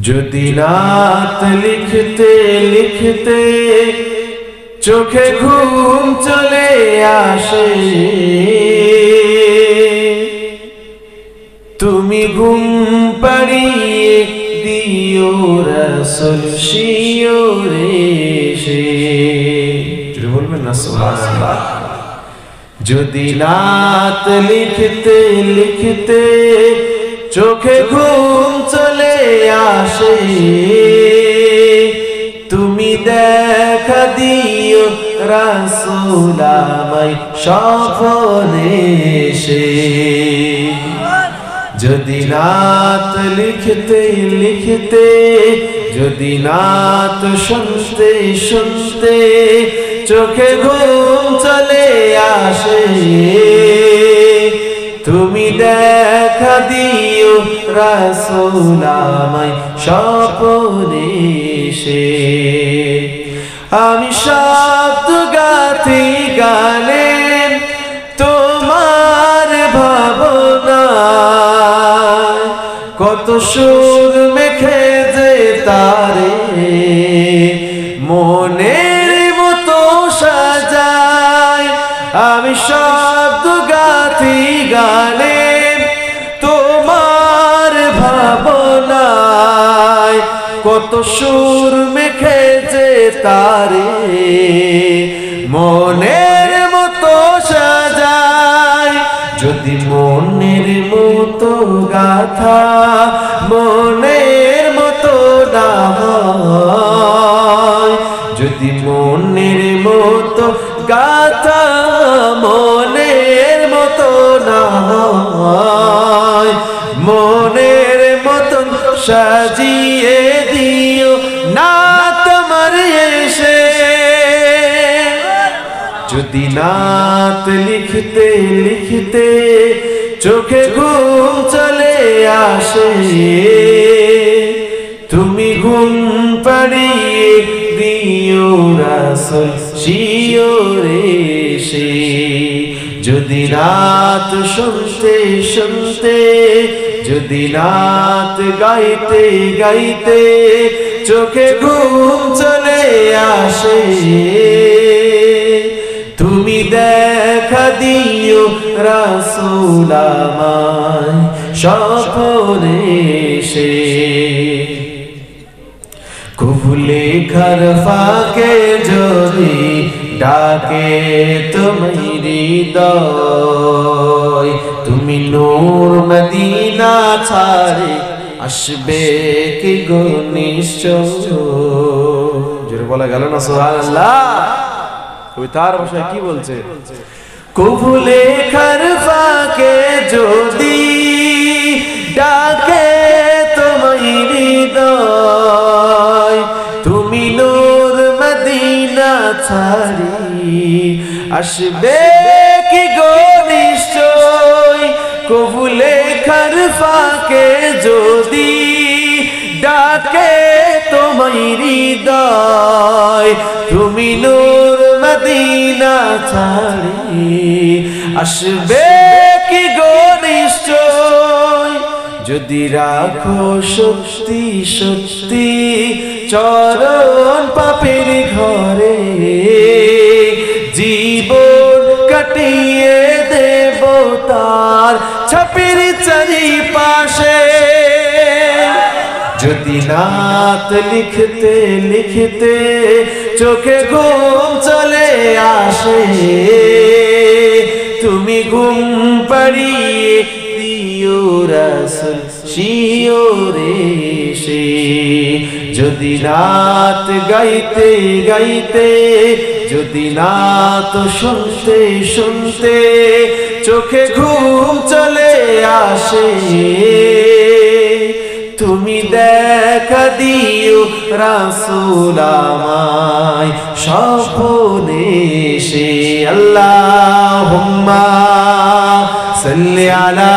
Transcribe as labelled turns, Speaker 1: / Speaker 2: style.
Speaker 1: যদি রাত লিখতে লিখতে চোখে ঘুম চলে আসে, তুমি ঘুম পাড়িয়ে দিও রাসূল শিওরে সে। বলবেন না সুবহানাল্লাহ। যদি রাত লিখতে লিখতে চোখে ঘুম চলে আসে, তুমি দেখা দিও রাসূল আমায় স্বপ্নে এসে। যদি রাত লিখতে লিখতে, যদি রাত শুনতে শুনতে চোখে ঘুম চলে আসে, তুমি দেখা দিও রাসূল আমায় স্বপ্নে এসে। আমি শব্দ গাথি গানে তোমার ভাবনা, কত সুর মেখে যে তারে মনের মতো সাজায়। আমি শব্দ গাথি গানে তোমার ভাবনায়, কত সুর মেখে যে তারে মনের মতো সাজায়। যদি মনের মতো গাথা মনের মতো না হয়, যদি মনের মতো গাথা মনের মতো না হয়, মনের মতো সাজিয়ে দিও না তোমার এসে। যদি রাত লিখতে লিখতে চোখে ঘুম চলে আসে, তুমি ঘুম পাড়িয়ে দিও রাসূল শিওরে সে। যদি রাত শুনতে শুনতে, যদি রাত গাইতে গাইতে চোখে ঘুম চলে আসে, তুমি দেখা দিও রাসূল আমায় স্বপ্নে এসে। কুফুলে ঘর ফাঁকে যদি ডাকে তোমায় হৃদয়, তুমি নূর মদিনা ছাড়ে আসবে কি গো নিশ্চয়। জোরে বলা গেল না সুবহানাল্লাহ। ওই তার ভাষায় কি বলছে? কুফুলে ঘর ফাঁকে যদি ডাকে তোমায় হৃদয়, তুমি নূর মদিনা ছাড়ি আসবে কি গো নিশ্চয়। কুফুলে ঘর ফাঁকে যদি ডাকে তোমায় হৃদয়, তুমি নূর মদিনা ছাড়ি আসবে কি গো নিশ্চয়। যদি রাখো সত্যি সত্যি চরণ পাপের ঘরে, জীবন কাটিয়ে দেব তার ছাপের চারিপাশে। যদি রাত লিখতে লিখতে চোখে ঘুম চলে আসে, তুমি ঘুম পাড়িয়ে দিও রাসূল শিওরে সে। যদি রাত গাইতে গাইতে, যদি রাত শুনতে শুনতে চোখে ঘুম চলে আসে, তুমি দেখা দিও রাসূল আমায় স্বপ্নে এসে। আল্লাহুম্মা সাল্লি আলা